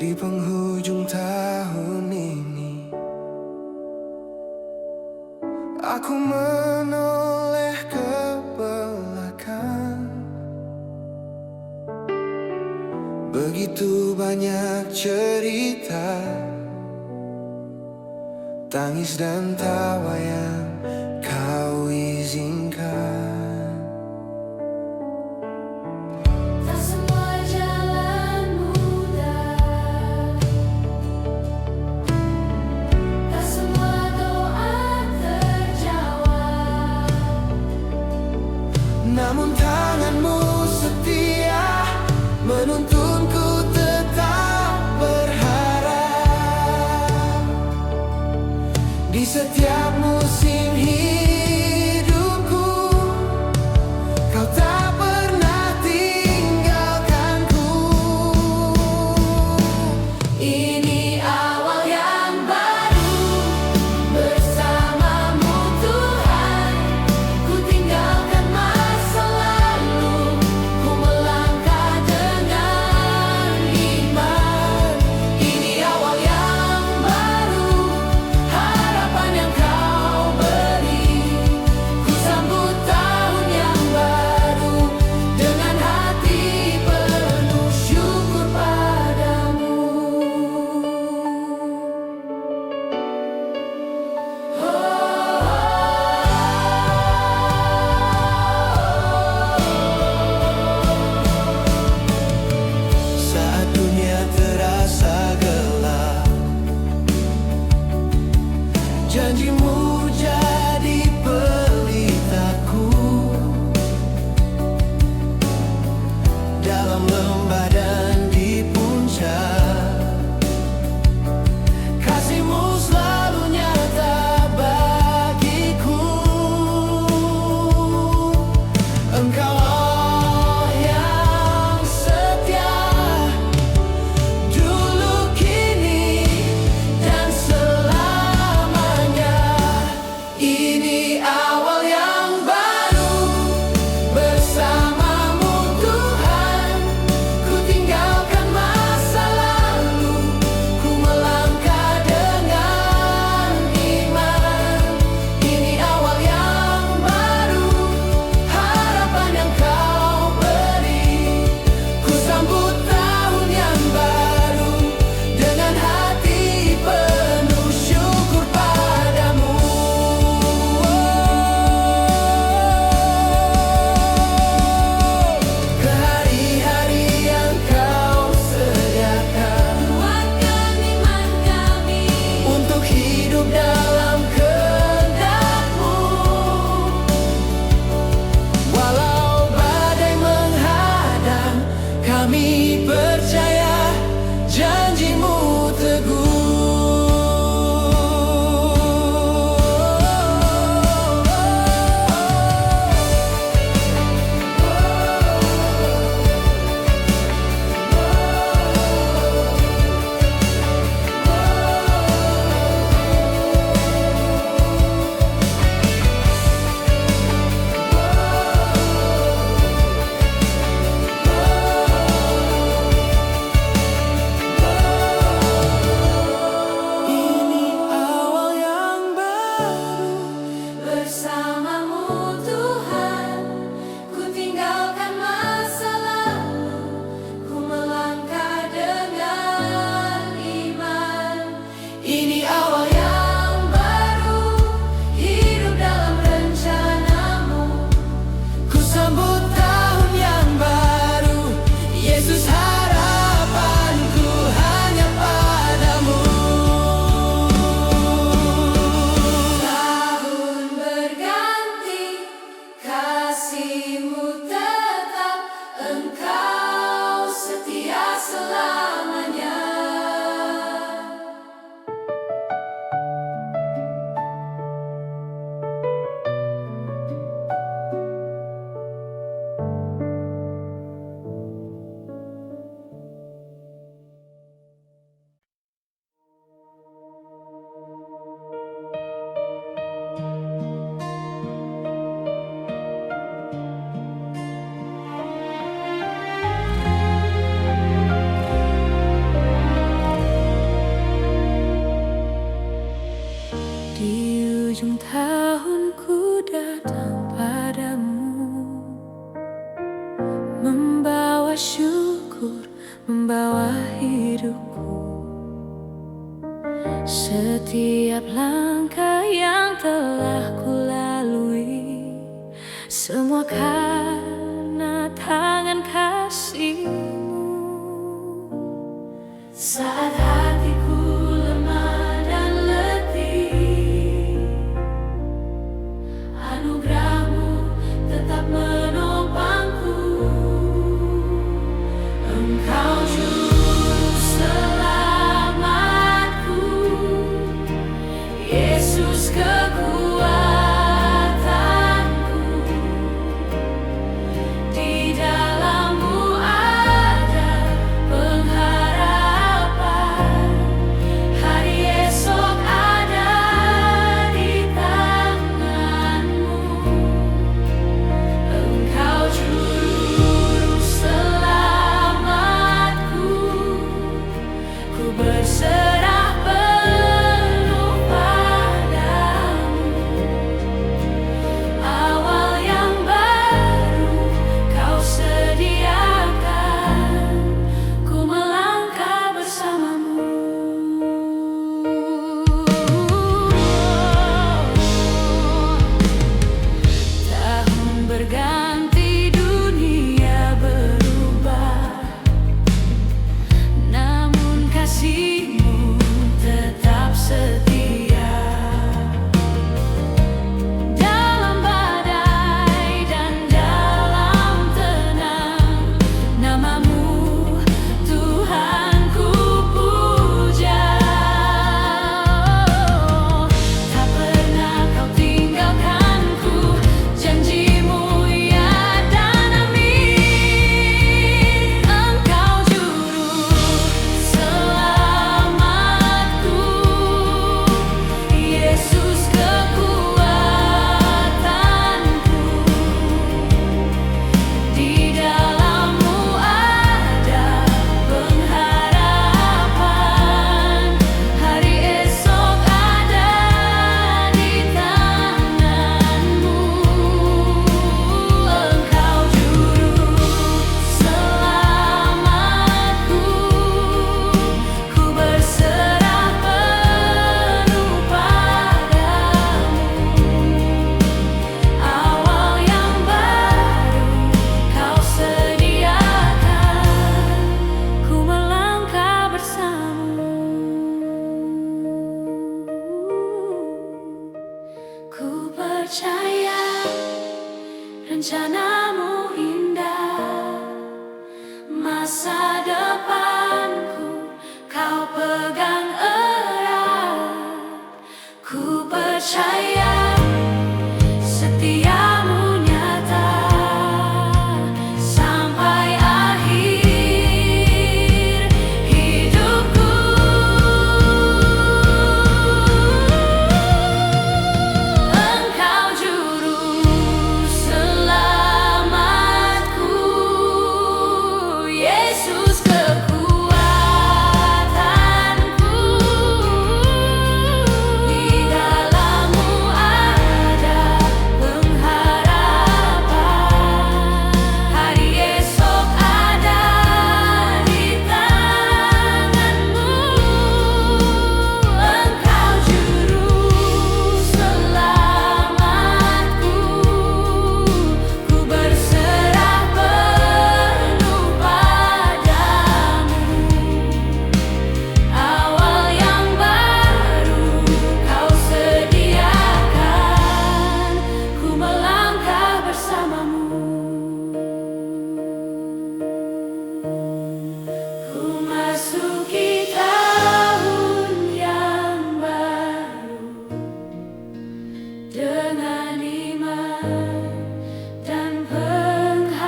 Di penghujung tahun ini, aku menoleh ke belakang. Begitu banyak cerita, tangis dan tawa yang kau izinkan. Namun tanganmu setia menuntunku tetap berharap. Di setiap musim hidupku, kau tak pernah tinggalkanku. Ini awal yang baru bersamamu Tuhan. Ku tinggalkan masa lalu, ku melangkah dengan iman. Ini awal yang baru, harapan yang kau beri. Ku sambut tahun yang baru dengan hati penuh syukur padamu. Saat dunia terasa gelap, janjimu jadi pelitaku. Dalam lembah dan di puncak, kasihmu selalu nyata bagiku. Engkau Allah yang setia, dulu, kini, dan selamanya. Ini awal yang baru bersamamu Tuhan. Ku tinggalkan masa lalu, ku melangkah dengan iman. Ini awal yang baru, harapan yang kau beri. Ku sambut tahun yang baru dengan hati penuh syukur padamu. Ke hari-hari yang kau sediakan, kuatkan iman kami untuk hidup dalam kehendak-Mu. Walau badai menghadang, kami percaya janji-Mu teguh. syukur membawa hidupku. Setiap langkah yang telah kulalui, semua karena tangan kasih-Mu. Saat hatiku lemah dan letih, anugerah-Mu tetap menopangku. Engkau juru selamatku, Yesus kekuatanku. Di dalam-Mu ada pengharapan, hari esok ada di tangan-Mu. Engkau juru selamatku, ku berserah penuh padamu. Awal yang baru Kau sediakan, ku melangkah bersama-Mu. Tahun berganti, dunia berubah, namun kasih-Mu tetap setia. Dalam badai dan dalam tenang, nama-Mu Tuhan ku puja. Tak pernah Kau tinggalkanku, janji-Mu ya dan amin. Engkau juru selamatku, Yesus kekuatanku. Di dalam-Mu ada pengharapan, hari esok ada di tangan-Mu. Engkau juru selamatku, ku berserah penuh padamu. Awal yang baru Kau sediakan, ku melangkah bersama-Mu. Ku percaya rencana-Mu indah, masa depanku Kau pegang erat. Ku percaya setia-Mu nyata sampai akhir hidupku. Engkau juru selamatku, Yesus kekuatanku. Di dalam-Mu ada pengharapan, hari esok ada di tangan-Mu. Engkau juru selamatku, ku berserah penuh padamu. Awal yang baru Kau sediakan, ku melangkah bersama-Mu. Ku masuki tahun yang baru dengan iman dan pengharapan.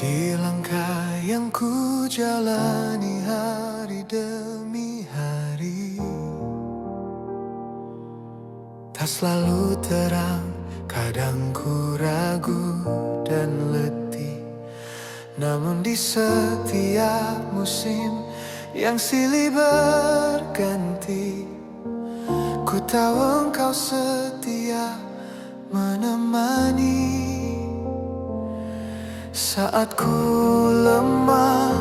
Di langkah yang ku jalani hari demi hari, tak selalu terang Kadang ku ragu dan letih, namun di setiap musim yang silih berganti, ku tahu engkau setia menemani. Saat ku lemah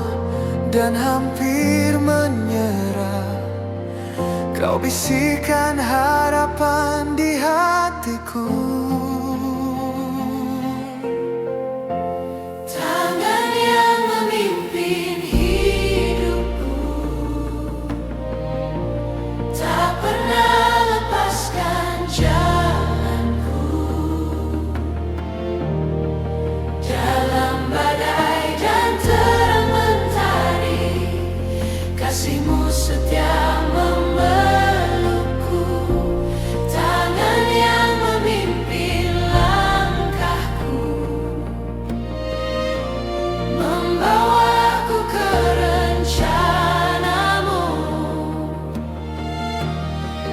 dan hampir menyerah, kau bisikan harapan di hatiku. Tangan yang memimpin hidupku, tak pernah lepaskan jalanku. Dalam badai dan terang mentari, kasih-Mu setia memelukku. Tangan yang memimpin langkahku, membawaku ke rencana-Mu.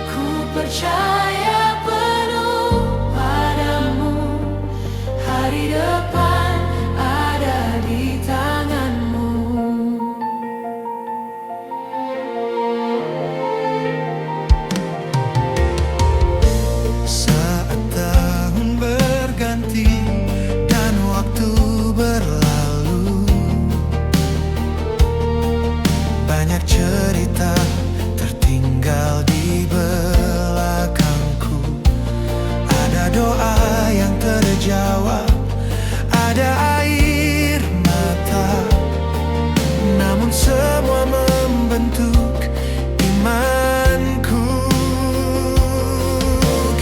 Ku percaya penuh padamu, hari depan ada di tangan-Mu. Saat tahun berganti dan waktu berlalu, banyak cerita tertinggal di belakangku. Ada doa yang terjawab, ada air mata, namun semua membentuk imanku.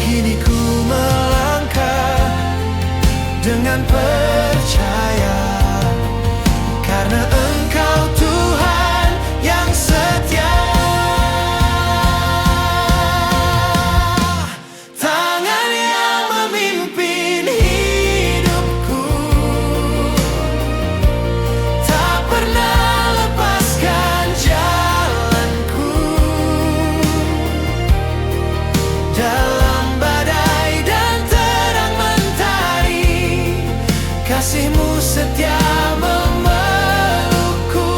Kini ku melangkah dengan percaya, karena Engkau Tuhan yang setia. Tangan yang memimpin hidupku, tak pernah lepaskan jalanku. Dalam badai dan terang mentari, kasih-Mu setia memelukku.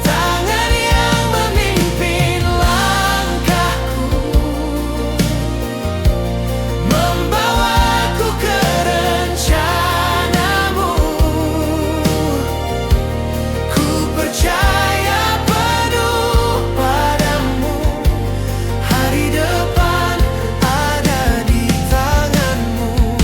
Tangan yang memimpin langkahku, membawaku ke rencana-Mu. Ku percaya penuh padamu, hari depan ada di tangan-Mu.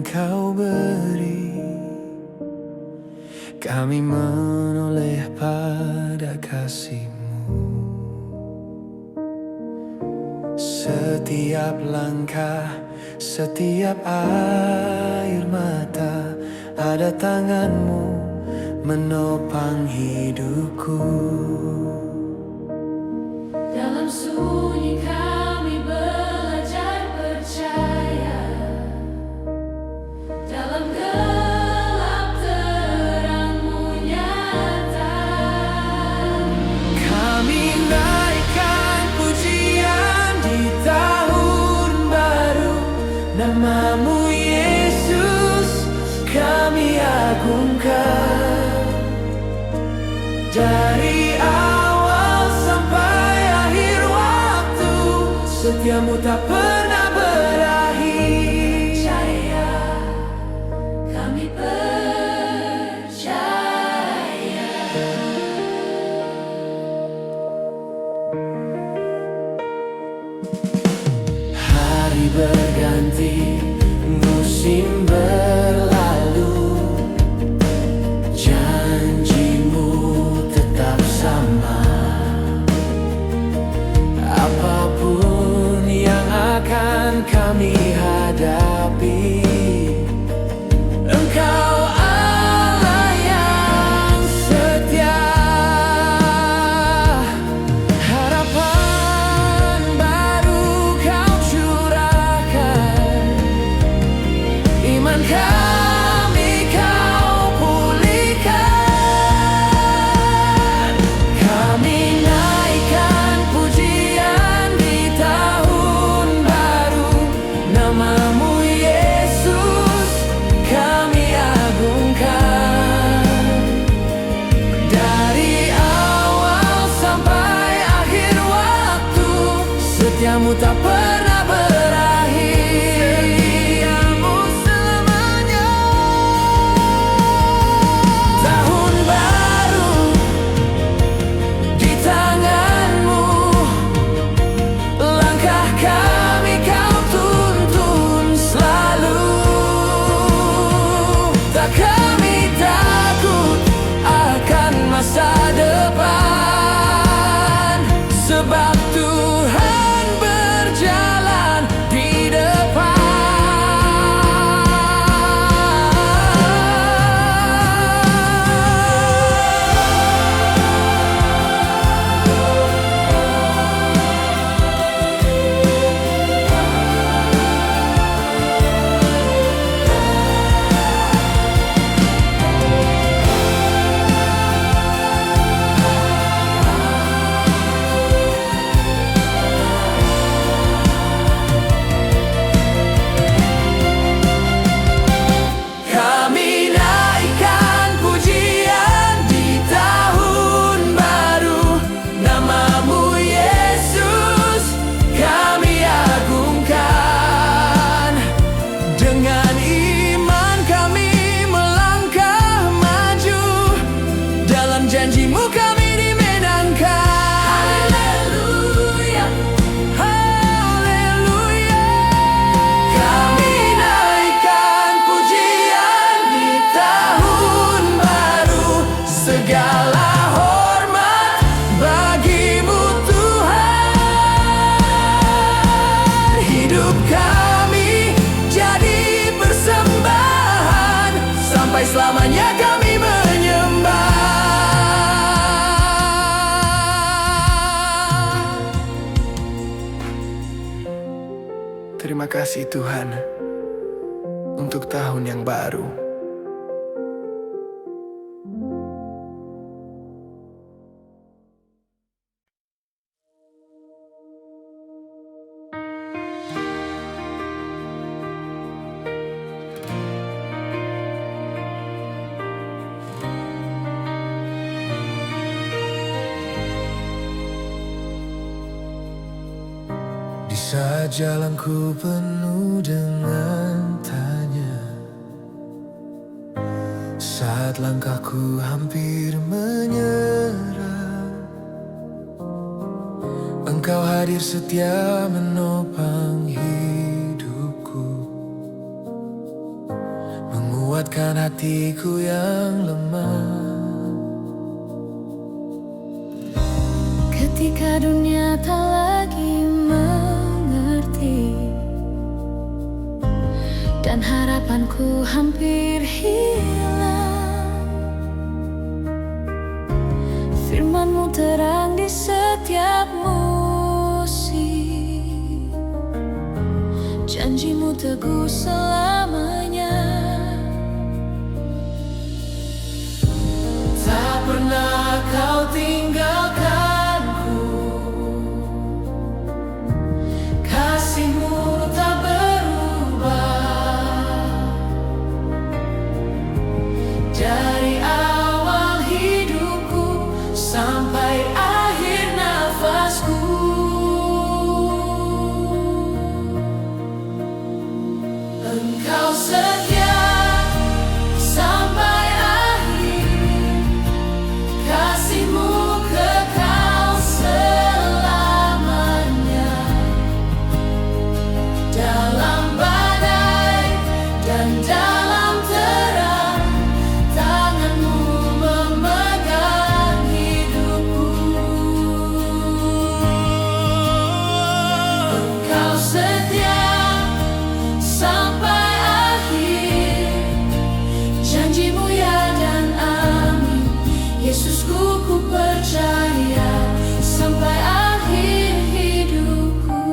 Engkau beri, kami menoleh pada kasih-Mu. Setiap langkah, setiap air mata, ada tangan-Mu menopang hidupku. Dalam sunyi kami belajar percaya, dalam gelap terang-Mu nyata. Kami naikkan pujian di tahun baru, nama-Mu Yesus kami agungkan. Dari awal sampai akhir waktu, setia-Mu tak pernah berakhir. Percaya, kami percaya. Hari berganti, musim berlalu, janji-Mu tetap sama. Apapun yang akan kami hadapi, Engkau Allah yang setia. Harapan baru Kau curahkan, iman kami Kau pulihkan. Kami naikkan pujian di tahun baru, nama-Mu Yesus kami agungkan. Dari awal sampai akhir waktu, setia-Mu tak pernah berakhir. Setia-Mu selamanya. Tahun baru di tangan-Mu, langkah kami Kau tuntun selalu. Tak kami takut akan masa depan, sebab Tuhan berjalan di depan. Kami naikkan pujian di tahun baru, nama-Mu Yesus kami agungkan. Dengan iman kami melangkah maju, dalam janji-Mu kami dimenangkan. Haleluya, Haleluya. Kami naikkan pujian di tahun baru, segala hormat bagi-Mu Tuhan. Hidup kami jadi persembahan, sampai selamanya kami menyembah. Terima kasih Tuhan untuk tahun yang baru. Di saat jalanku penuh dengan tanya, saat langkahku hampir menyerah, Engkau hadir setia menopang hidupku. kuatkan hatiku yang lemah. Ketika dunia tak lagi mengerti dan harapanku hampir hilang, firman-Mu terang di setiap musim, janji-Mu teguh selamanya. Tak pernah Kau tinggalkanku, kasih-Mu tak berubah. Dari awal hidupku sampai akhir nafasku, Engkau setia sampai akhir, kasih-Mu kekal selamanya. Dalam badai dan dalam terang, tangan-Mu memegang hidupku. Engkau setia sampai akhir, janji-Mu ya dan amin. Yesusku, ku percaya sampai akhir hidupku.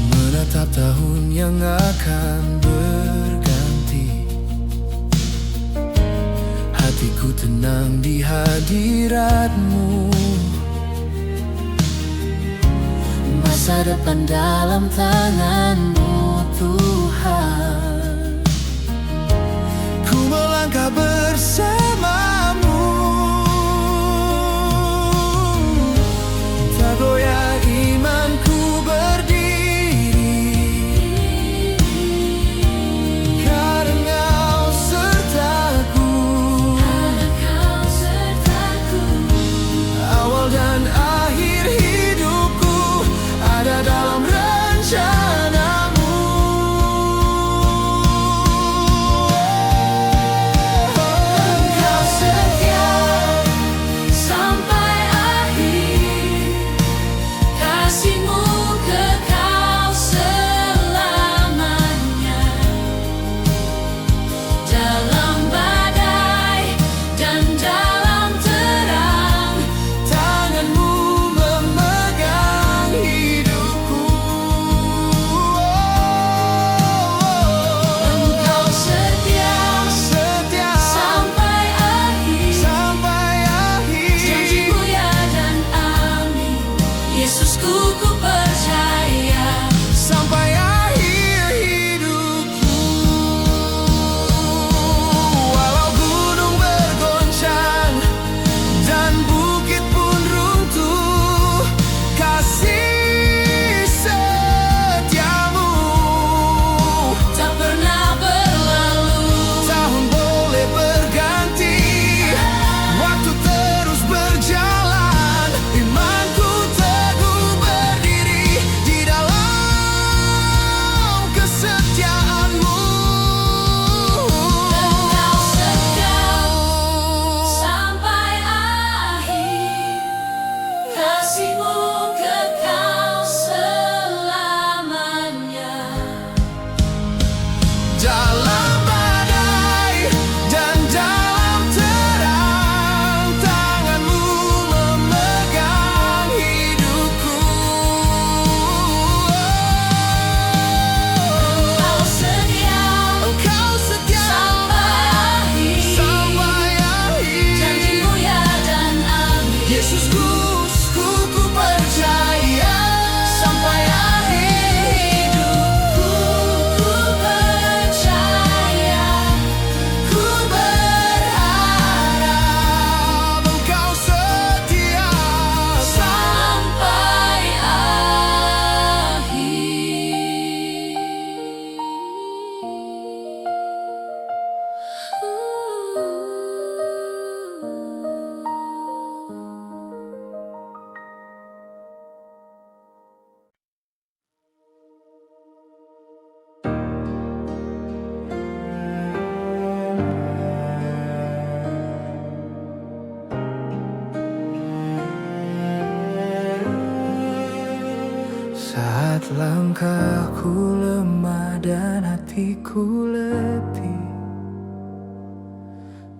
Menatap tahun yang akan berganti, hatiku tenang di hadirat-Mu. Masa depan dalam tangan-Mu, Tuhan. Ku melangkah bersama-Mu, tak goyah imanku berdiri, karena Kau sertaku. Awal dan akhir hidupku ada dalam rencana-Mu. Engkau Langkahku lemah dan hatiku letih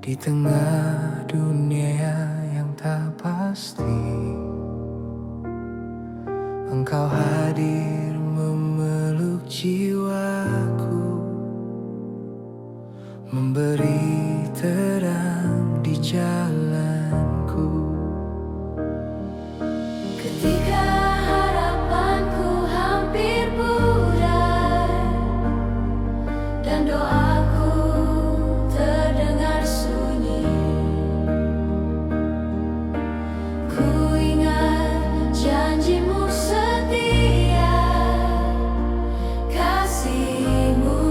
di tengah dunia yang tak pasti. Engkau hadir memeluk jiwaku, memberi terang di jalanku. Ketika harapanku hampir pudar dan doaku terdengar sunyi, ku ingat janjimu setia, kasihmu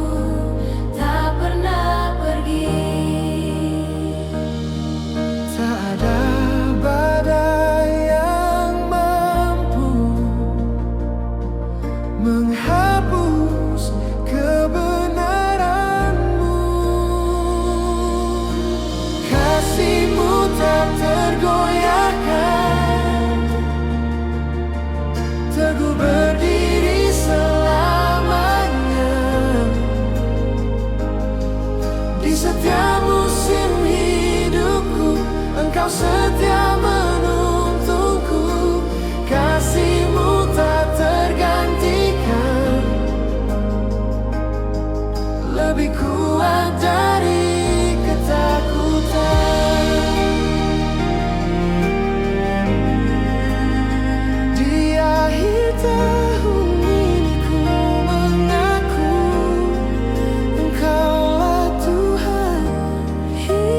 tak pernah pergi. Tak ada badai yang mampu menghapus kebenaranmu. Kasihmu tak tergoyahkan, teguh berdiri selamanya. Di setiap musim hidupku, Engkau setia menuntunku. Kasihmu tak tergantikan, lebih kuat dari ketakutan. Di akhir tahun ini ku mengaku Engkaulah Tuhan hidupku.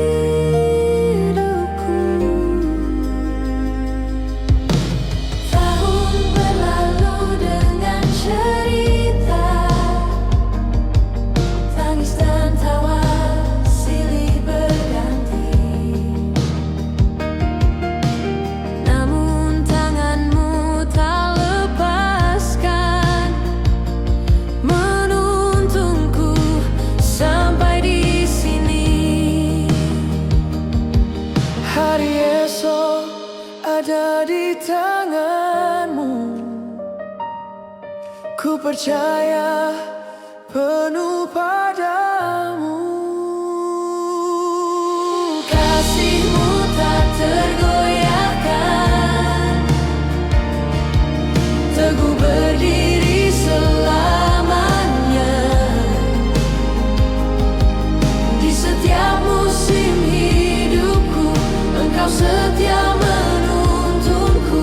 Tahun berlalu dengan cerita, tangis dan tawa silih berganti. Namun tanganmu tak lepaskan, menuntunku sampai di sini. Hari esok ada di tanganmu, ku percaya penuh padamu. Kasihmu tak tergoyahkan, teguh berdiri selamanya. Di setiap musim hidupku, Engkau setia menuntunku.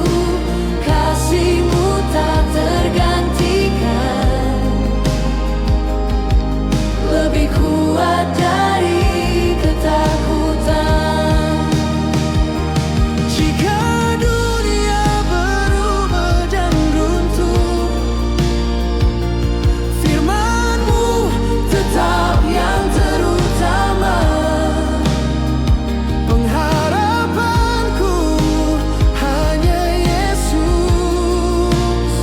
Kasihmu tak tergantikan, lebih kuat dari ketakutan. Jika dunia berubah dan runtuh, firman-Mu tetap yang terutama. Pengharapanku hanya Yesus,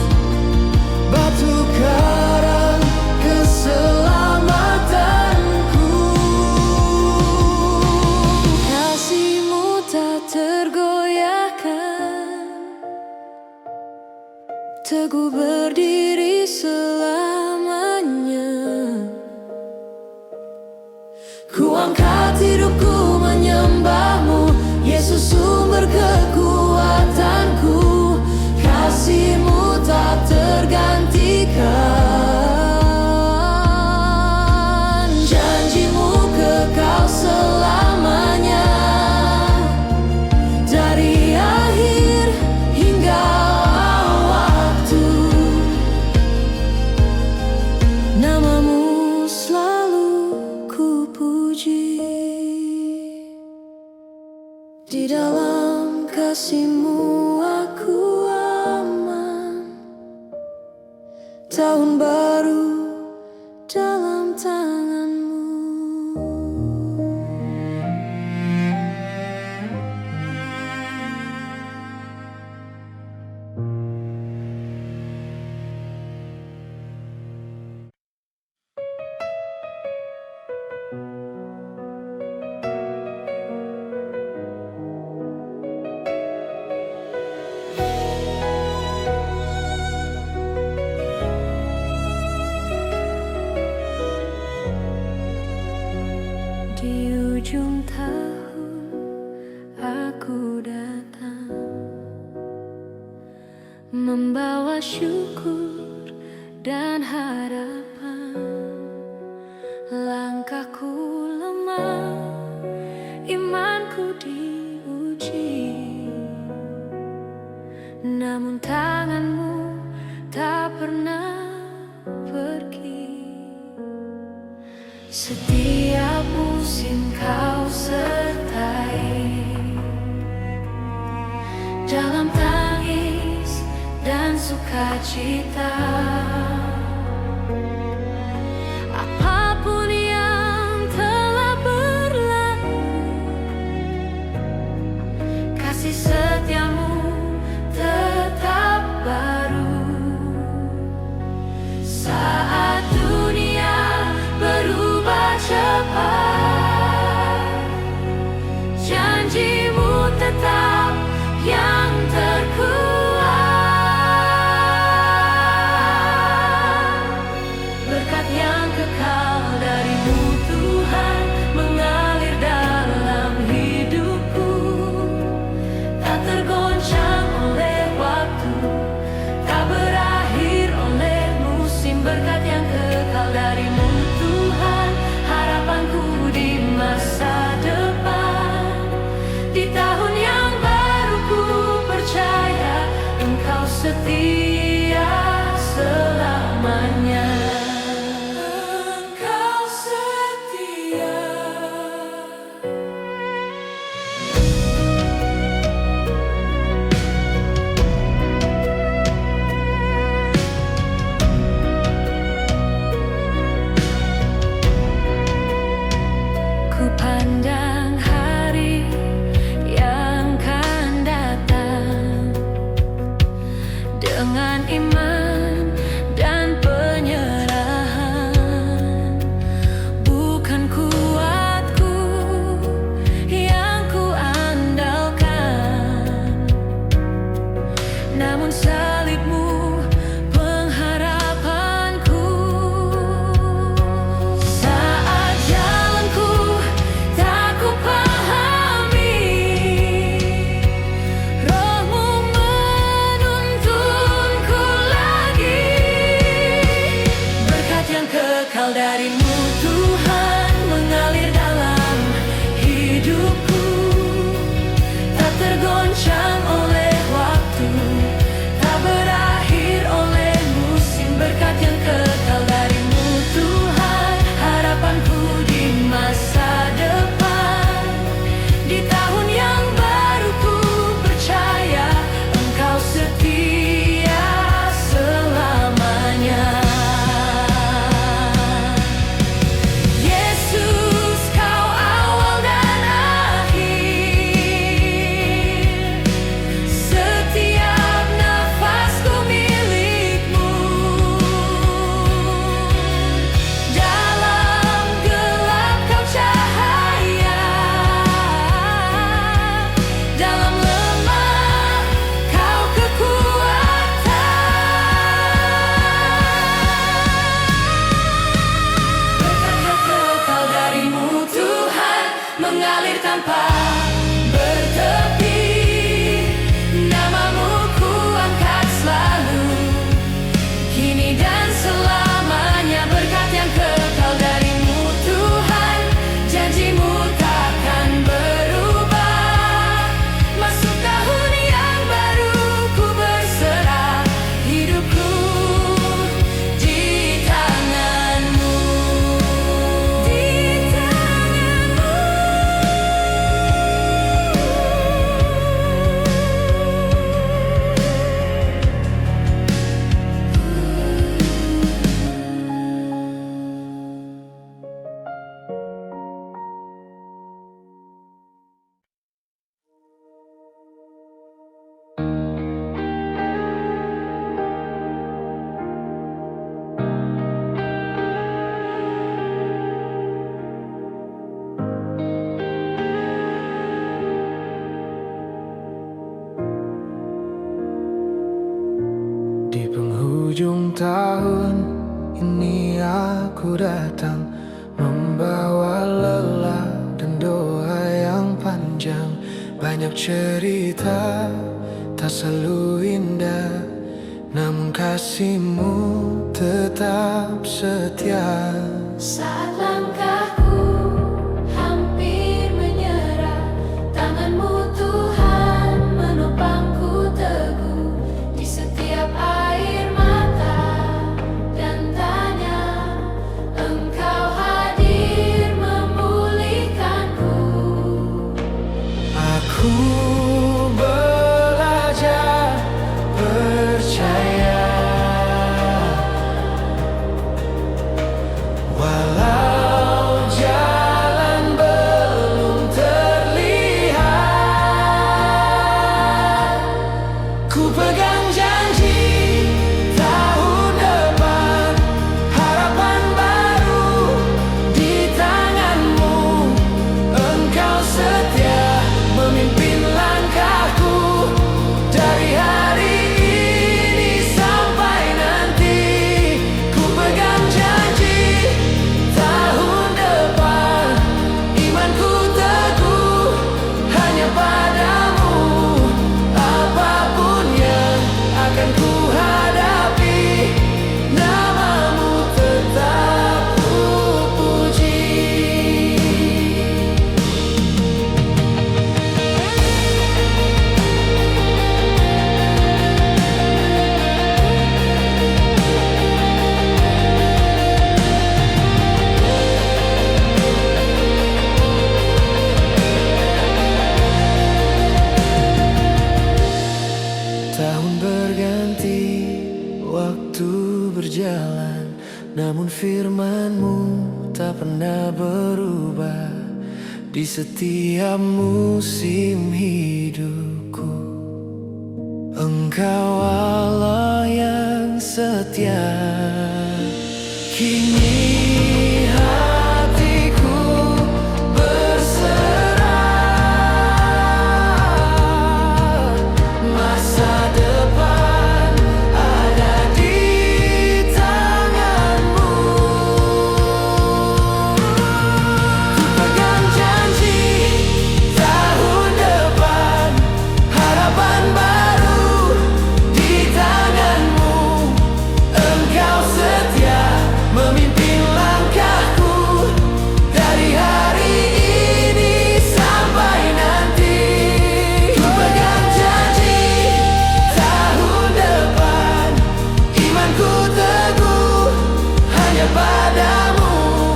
batu karang keselamatanku. Kasihmu tak tergoyahkan, teguh berdiri selamanya. Ku angkat hidupku menyembah-Mu, Yesus sumber kekuatanku. Kasih-Mu tak tergantikan, janji-Mu kekal selamanya. Dari akhir hingga waktu, nama-Mu selalu ku puji. Di dalam kasih-Mu aku aman, tahun baru dalam tangan-Mu. aku datang membawa syukur dan harapan. Langkahku lemah, imanku diuji, namun tanganmu tak pernah pergi. Setiap musim kau sertai, dalam tangis dan sukacita. Apapun yang telah berlalu, kasih setiamu tetap baru. Saat dunia berubah cepat, janjimu tetap yang terkuat. Berkat yang kekal darimu Tuhan mengalir dalam hidupku, tak tergoncang oleh waktu, tak berakhir oleh musim. Berkat yang kekal darimu Tuhan, harapanku di masa depan. Di tahun yang baru ku percaya Engkau setia selamanya. Engkau setia. Ku pandang hari yang akan datang dengan iman dan penyerahan. Bukan kuatku yang ku andalkan, namun salibmu pengharapanku. Saat jalanku tak ku pahami, Roh-Mu menuntunku lagi. Berkat yang kekal darimu Tuhan mengalir dalam hidupku, tak tergoncang oleh waktu, tak berakhir oleh musim. Berkat yang kekal darimu Tuhan, harapanku di masa depan. Di tahun yang baru ku percaya Engkau setia selamanya. Yesus, Kau awal dan akhir, setiap nafasku milik-Mu. Dalam gelap Kau cahaya, dalam lemah Kau kekuatan. Berkat yang kekal darimu Tuhan mengalir tanpa bertepi. Namamu ku angkat selalu, kini dan selamanya. Berkat yang kekal darimu Tuhan, janjimu takkan berubah. Masuk tahun yang baru ku berserah hidupku di tangan-Mu. Di tangan-Mu. Di penghujung tahun ini aku datang membawa lelah dan doa yang panjang. Banyak cerita tak selalu indah, namun kasihmu tetap setia. Saat langkahku hampir menyerah, tanganmu Tuhan menopangku teguh. Di setiap air mata dan tanya, Engkau hadir memulihkanku. Aku belajar percaya, walau jalan belum terlihat. Ku pegang janji tahun depan, harapan baru di tanganmu. Engkau setia memimpin langkahku dari hari ini sampai nanti. Ku pegang janji tahun depan, imanku teguh hanya padamu. Apapun yang akan ku hadapi, namamu tetap ku puji. Tahun berganti, waktu berjalan, namun firman-Mu tak pernah berubah. Di setiap musim hidupku, Engkau Allah yang setia. Kini hatiku berserah, masa depan ada di tangan-Mu. Ku pegang janji tahun depan, harapan baru di tangan-Mu. Engkau setia memimpin langkahku dari hari ini sampai nanti. Ku pegang janji tahun depan, imanku teguh hanya padamu.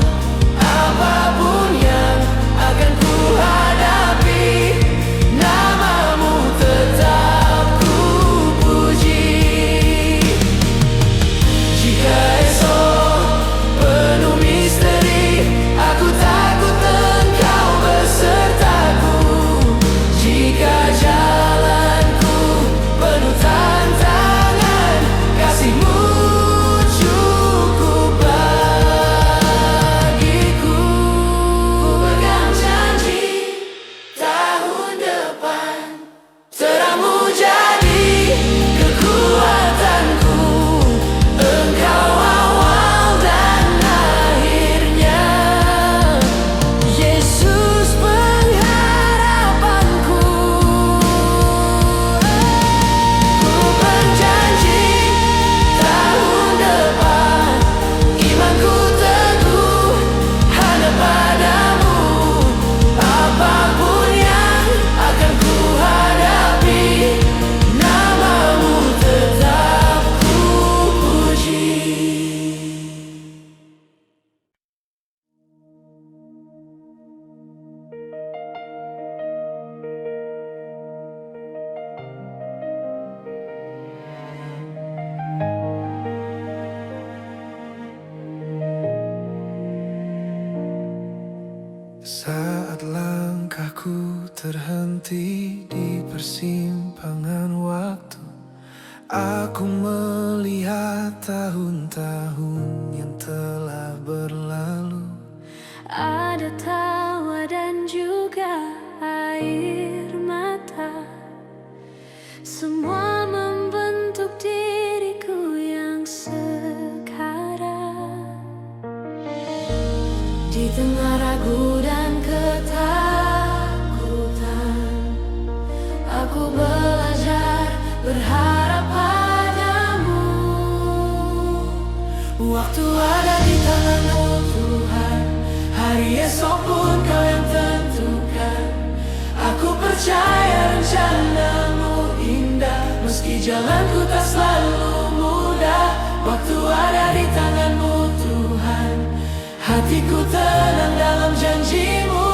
Apapun yang akan ku hadapi, namamu tetap ku puji. Jika esok penuh misteri, aku takut Engkau besertaku. Jika jalanku penuh tantangan, kasih-Mu cukup bagiku. Ku pegang janji tahun depan, terang-Mu jadi kekuatanku. Engkau awal dan akhirnya, Yesus pengharapanku. Ku berjanji tahun depan, imanku teguh hanya padamu. Apapun yang akan ku hadapi, namamu tetap ku puji. Saat langkahku terhenti di persimpangan waktu, aku melihat tahun-tahun yang telah berlalu. Ada tawa dan juga air mata, semua membentuk diriku yang sekarang. Di tengah ragu dan ketakutan, Waktu ada di tangan-Mu Tuhan, hari esok pun Kau yang tentukan. Aku percaya rencana-Mu indah, meski jalanku tak selalu mudah. Waktu ada di tangan-Mu Tuhan, hatiku tenang dalam janji-Mu.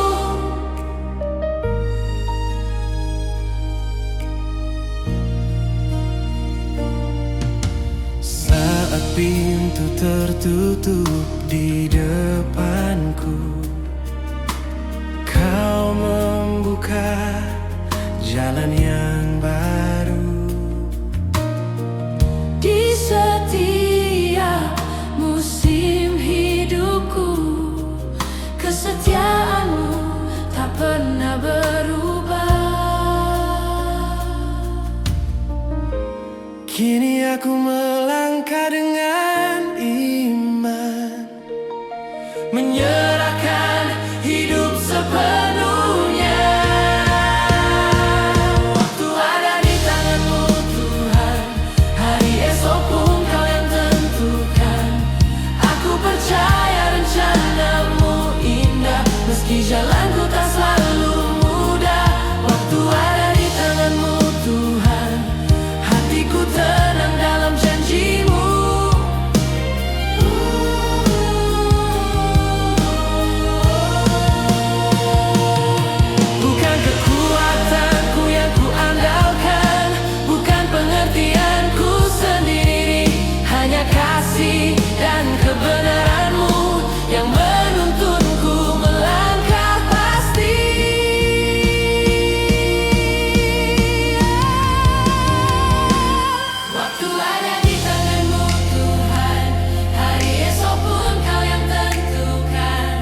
Saat pintu tertutup di depanku, Kau membuka jalan yang baru. Di setiap musim hidupku, kesetiaan-Mu tak pernah berubah. Kini aku melangkah dengan iman, menyerahkan hidup sepenuhnya. Waktu ada di tangan-Mu Tuhan, hari esok pun Kau yang tentukan. Aku percaya rencana-Mu indah, meski jalanku tak selalu mudah. Waktu ada di tangan-Mu Tuhan, hatiku tenang dalam janji-Mu. Bukan kekuatanku yang ku andalkan, bukan pengertianku sendiri, hanya kasih dan kebenaran-Mu yang menuntunku melangkah pasti. Waktu ada di tangan-Mu Tuhan, hari esok pun Kau yang tentukan.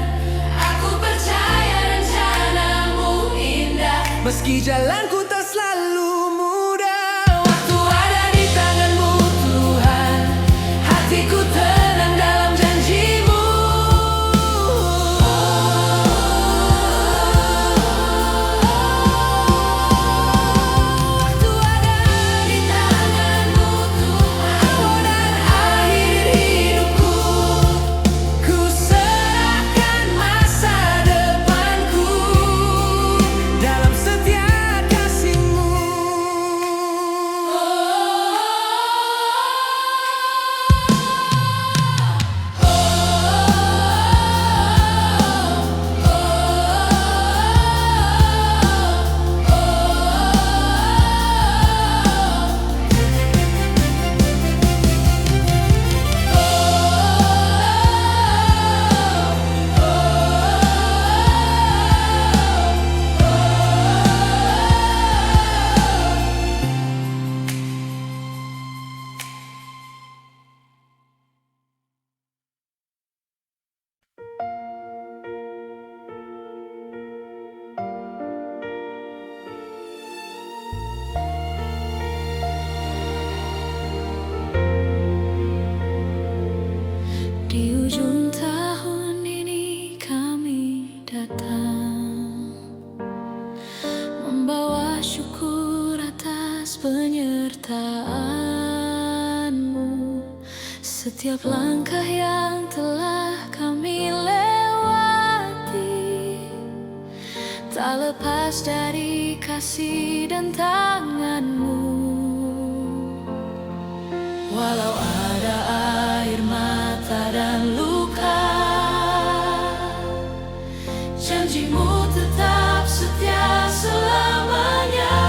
Aku percaya rencana-Mu indah, meski jalanku tak selalu mudah. Waktu ada di tangan-Mu Tuhan, hatiku tenang dalam janji-Mu. Waktu ada di tangan-Mu Tuhan, awal dan akhir hidupku, ku serahkan masa depanku dalam setia kasih-Mu. Di ujung tahun ini kami datang, membawa syukur atas penyertaan-Mu. Setiap langkah yang telah kami lewati, tak lepas dari kasih dan tangan-Mu. Walau ada air mata dan luka, janji-Mu tetap setia selamanya.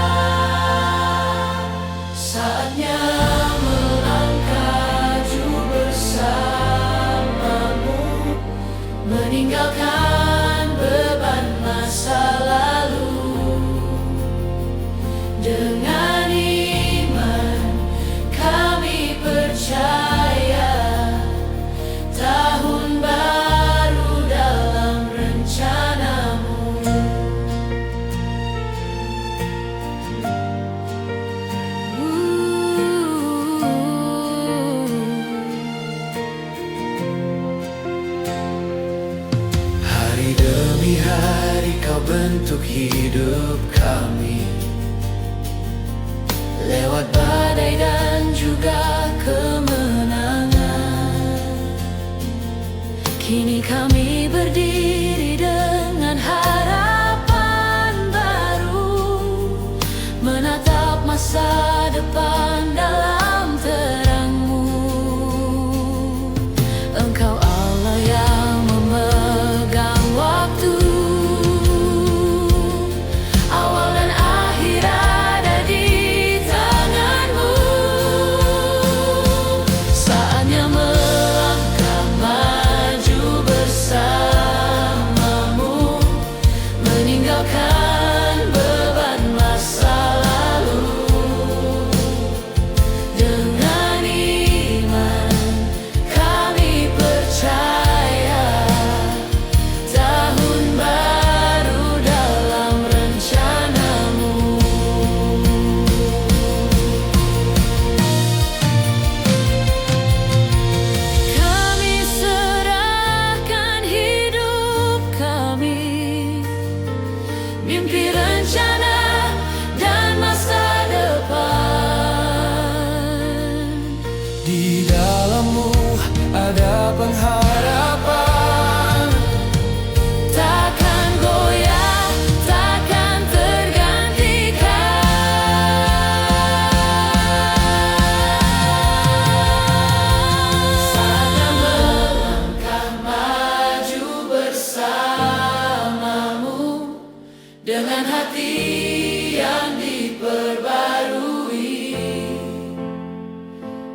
Saatnya melangkah bersama-Mu, meninggalkan beban masa lalu. Dengan iman kami percaya, tahun baru dalam rencana-Mu. Hari demi hari Kau bentuk hidup kami, Kini kami berdiri dengan harapan baru, menatap masa depan dalam terang-Mu. Engkau Allah yang memegang waktu, awal dan akhir ada di tangan-Mu. Saatnya melangkah maju bersama-Mu, meninggalkan beban masa lalu. Dengan iman kami percaya, tahun baru dalam rencana-Mu. Kami serahkan hidup kami, mimpi, rencana, dan masa depan. Di dalam-Mu ada pengharapan, Takkan goyah, takkan tergantikan. Saatnya melangkah maju bersama-Mu, dengan hati yang diperbarui.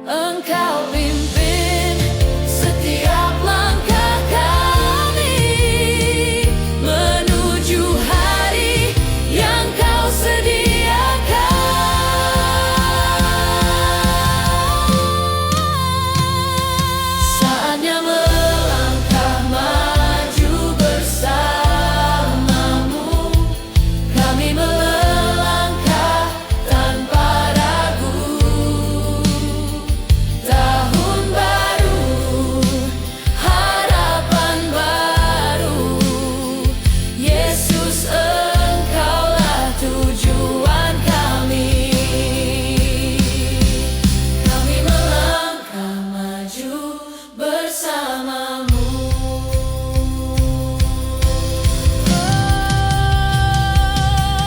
Engkau pimpin setiap langkah kami menuju hari yang Kau sediakan. Saatnya melangkah maju bersama-Mu, kami melangkah tanpa ragu. Tahun baru, harapan baru, Yesus Engkaulah tujuan kami. Kami melangkah maju bersama-Mu.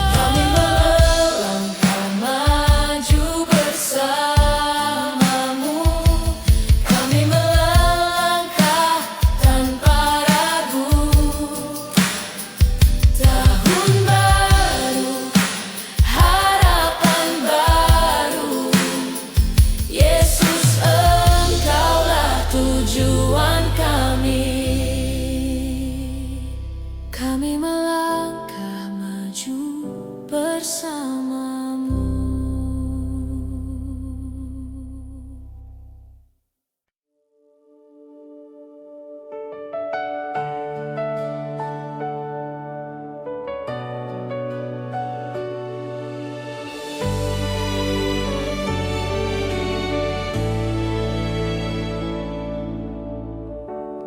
Kami melangkah maju bersama-Mu, kami melangkah tanpa ragu. Tahun baru, harapan baru, Yesus Engkaulah tujuan kami. Kami melangkah maju bersama-Mu.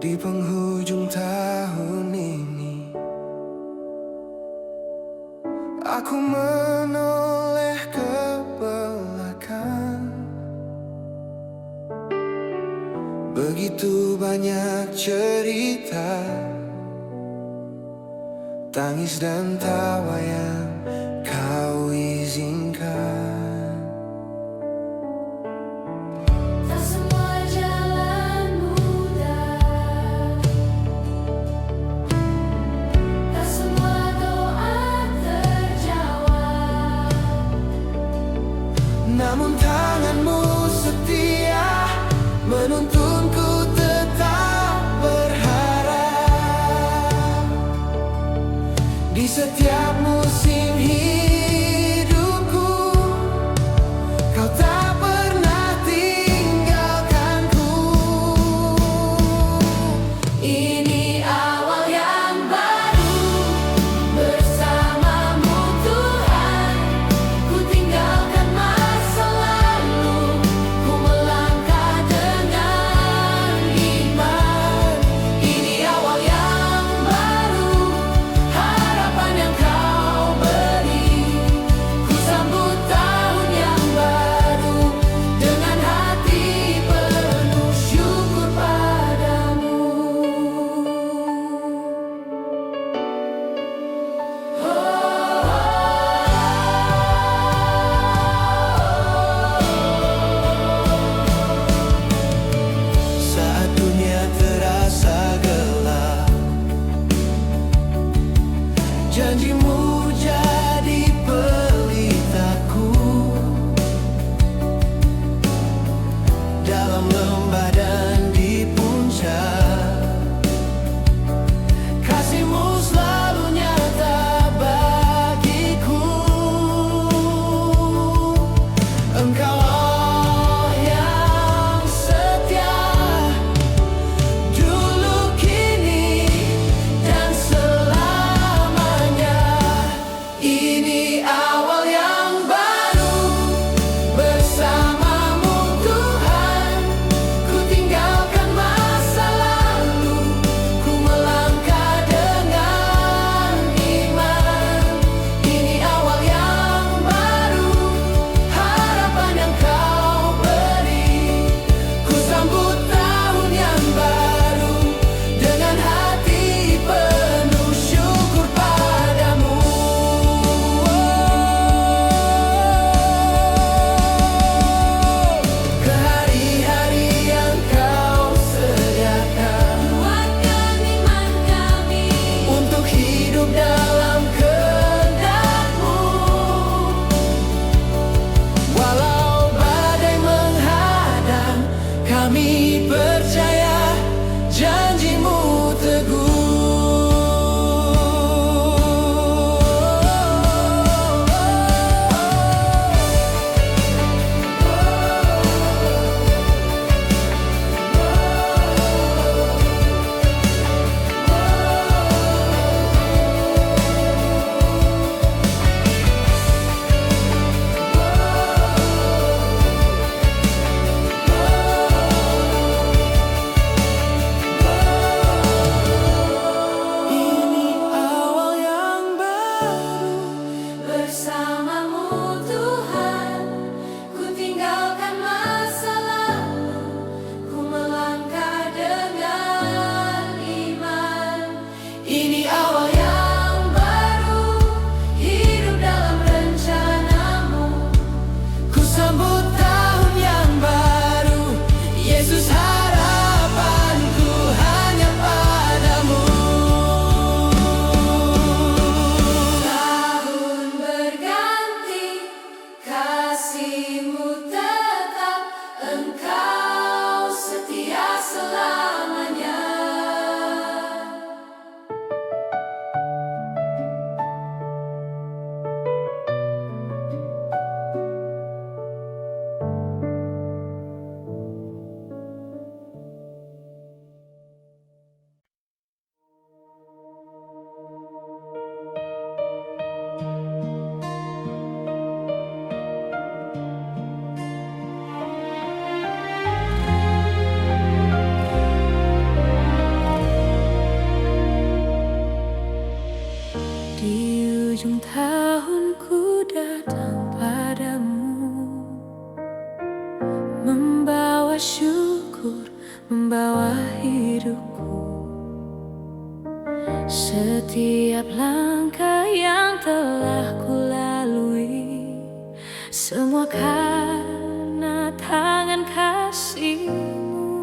di penghujung tahun ini aku menoleh ke belakang. Begitu banyak cerita, tangis dan tawa yang Kau izinkan. Tak semua jalan mudah, tak semua doa terjawab. Namun tangan-Mu setia menuntunku tetap berharap. Di setiap musim hidupku, Kau tak pernah tinggalkanku. Ini awal yang baru bersama-Mu Tuhan. Ku tinggalkan masa lalu, ku melangkah dengan iman. Ini awal yang baru, harapan yang Kau kasih-Mu tetap, Engkau setia selamanya. Di ujung tahunku datang padamu, membawa syukur, membawa hidupku. Setiap langkah yang telah kulalui, semua karena tangan kasih-Mu.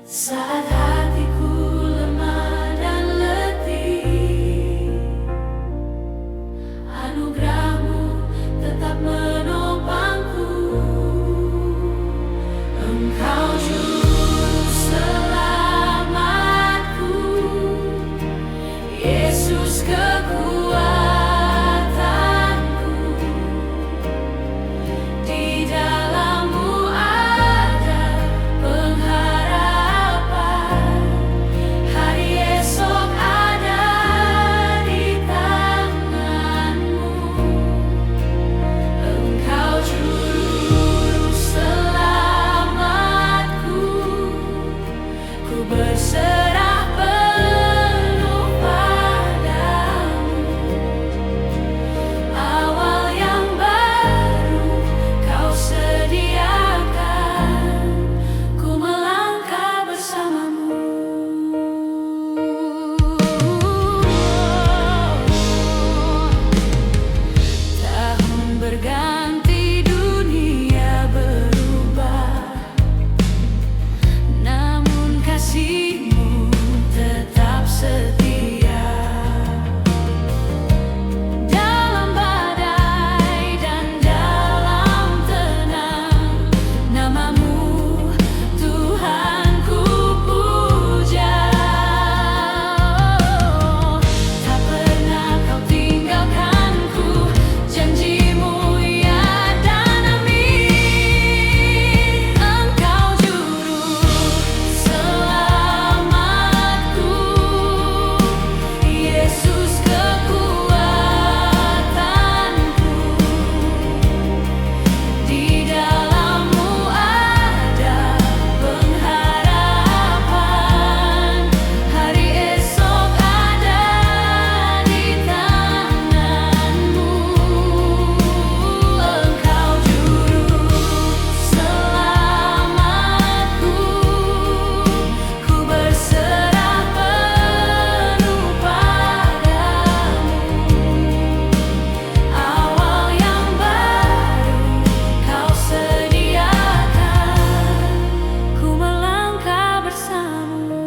Saat hatiku lemah dan letih, anugerah-Mu tetap menopangku. Engkau juru selamatku, Yesus kekuatanku. Di dalam-Mu ada pengharapan, hari esok ada di tangan-Mu. Engkau juru selamatku, ku berserah penuh padamu. Awal yang baru Kau sediakan, ku melangkah bersama-Mu. Tahun berganti, dunia berubah, namun kasih-Mu tetap setia. Dalam badai dan dalam tenang, nama-Mu Tuhan ku puja. Tak pernah Kau tinggalkanku, janji-Mu ya dan amin. Engkau juru selamatku, Yesus kekuatanku. Di dalam-Mu ada pengharapan, hari esok ada di tangan-Mu. Engkau juru selamatku, ku berserah penuh padamu. Awal yang baru Kau sediakan, ku melangkah bersama-Mu.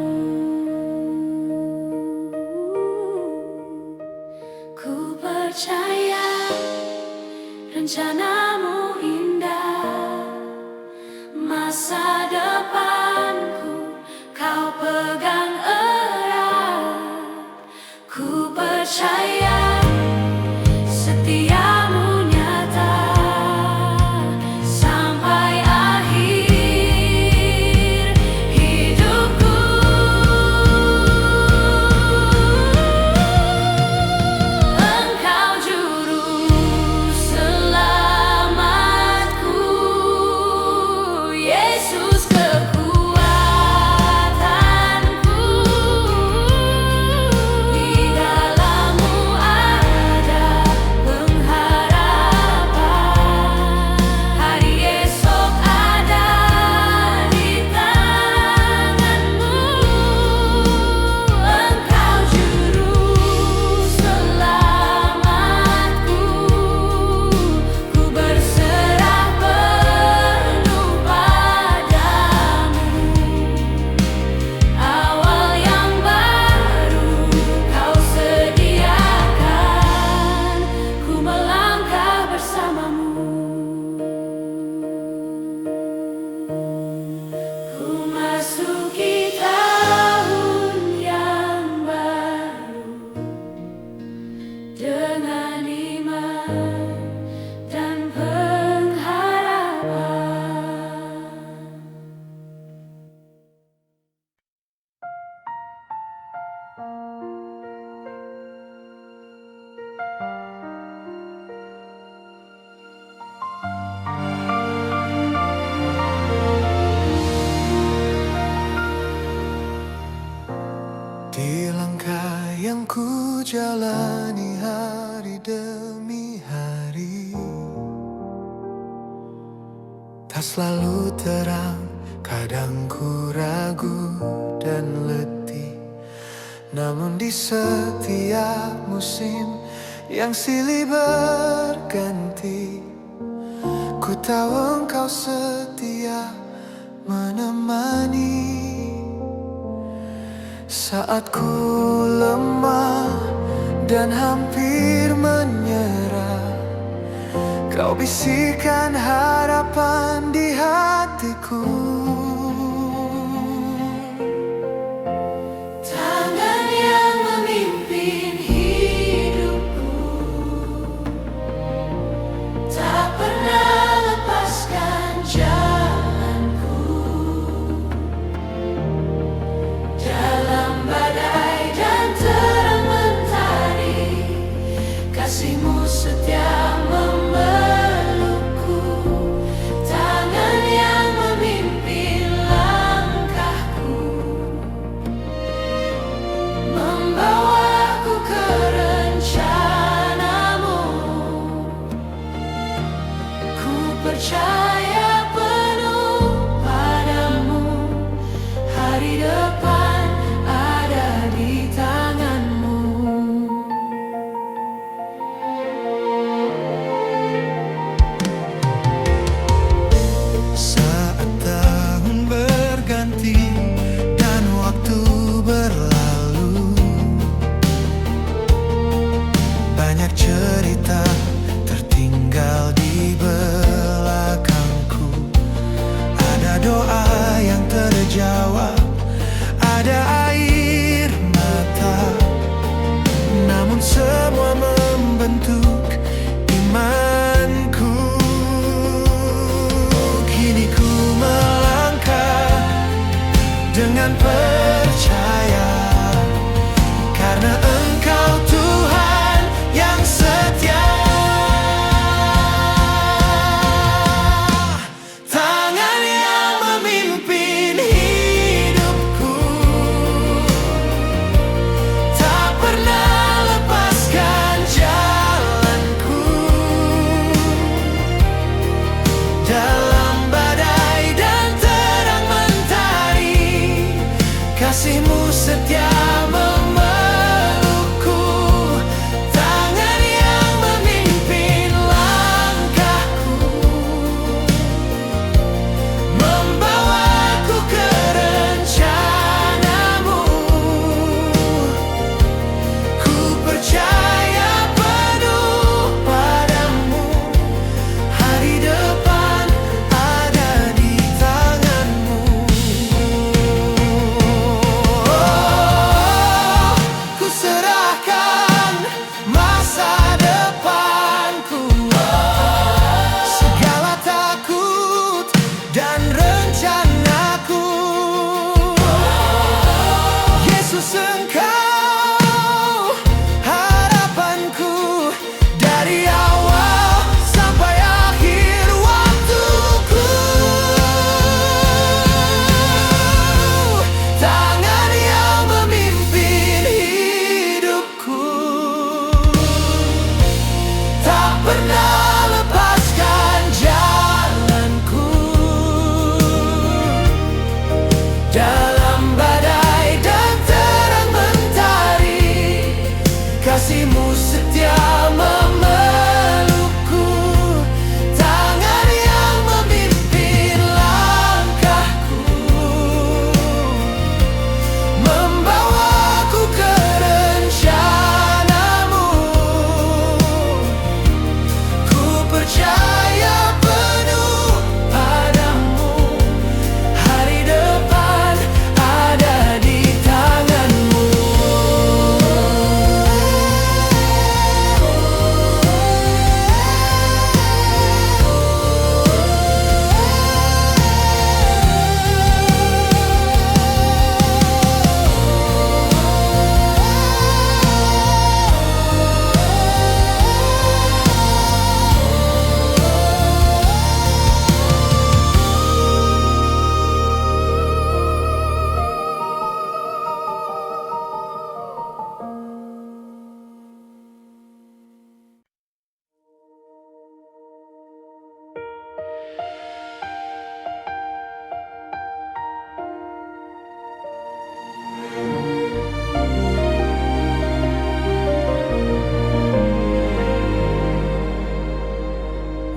Ku percaya rencana-Mu indah, masa depanku Kau pegang erat. Ku percaya setia-Mu nyata sampai akhir hidupku. Engkau juru selamatku, tak selalu terang, kadang ku ragu dan letih. Namun di setiap musim yang silih berganti, ku tahu engkau setia menemani. Saat ku lemah dan hampir menyerah, kau bisikan harapan di hatiku. Tangan yang memimpin hidupku tak pernah lepaskan jalanku. Dalam badai dan terang mentari, kasih-Mu setia memelukku. Tangan yang memimpin langkahku, membawaku ke rencana-Mu. Ku percaya penuh padamu, hari depan ada di tangan-Mu. Saat tahun berganti dan waktu berlalu, banyak cerita tertinggal di belakang.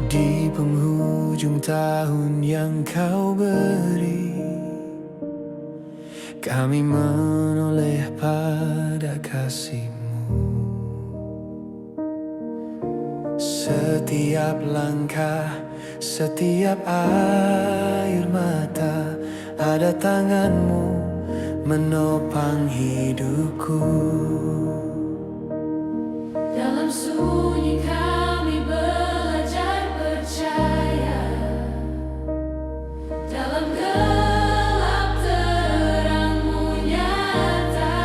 Di penghujung tahun yang kau beri, kami menoleh pada kasih-Mu. Setiap langkah, setiap air mata, ada tangan-Mu menopang hidupku. Dalam sunyi kami belajar percaya, dalam gelap terang-Mu nyata.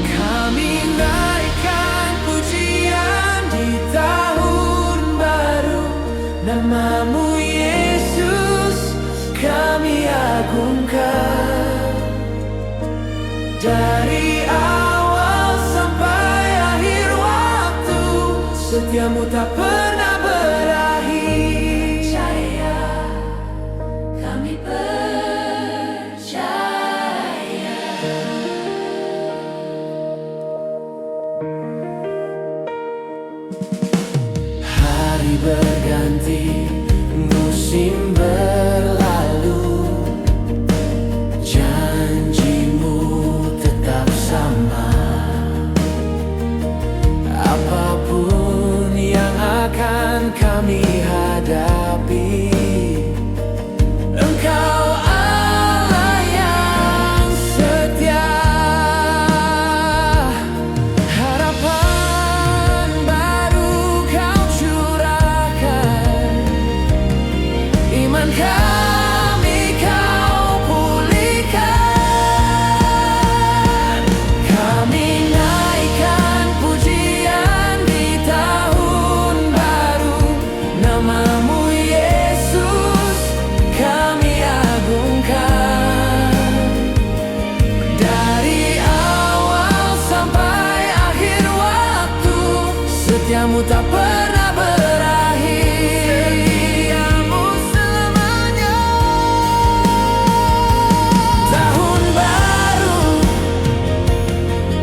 Kami naikkan pujian di tahun baru, nama-Mu Yesus kami agungkan. Dari awal sampai akhir waktu, setia-Mu tak pernah berakhir. Percaya, kami percaya. Hari berganti, musim berlalu, janji-Mu tetap sama. Apapun yang akan kami hadapi, Engkau Allah yang setia. Harapan baru Kau curahkan, iman kami Kau pulihkan. Kami naikkan pujian di tahun baru, nama-Mu Yesus kami agungkan. Dari awal sampai akhir waktu, setia-Mu tak pernah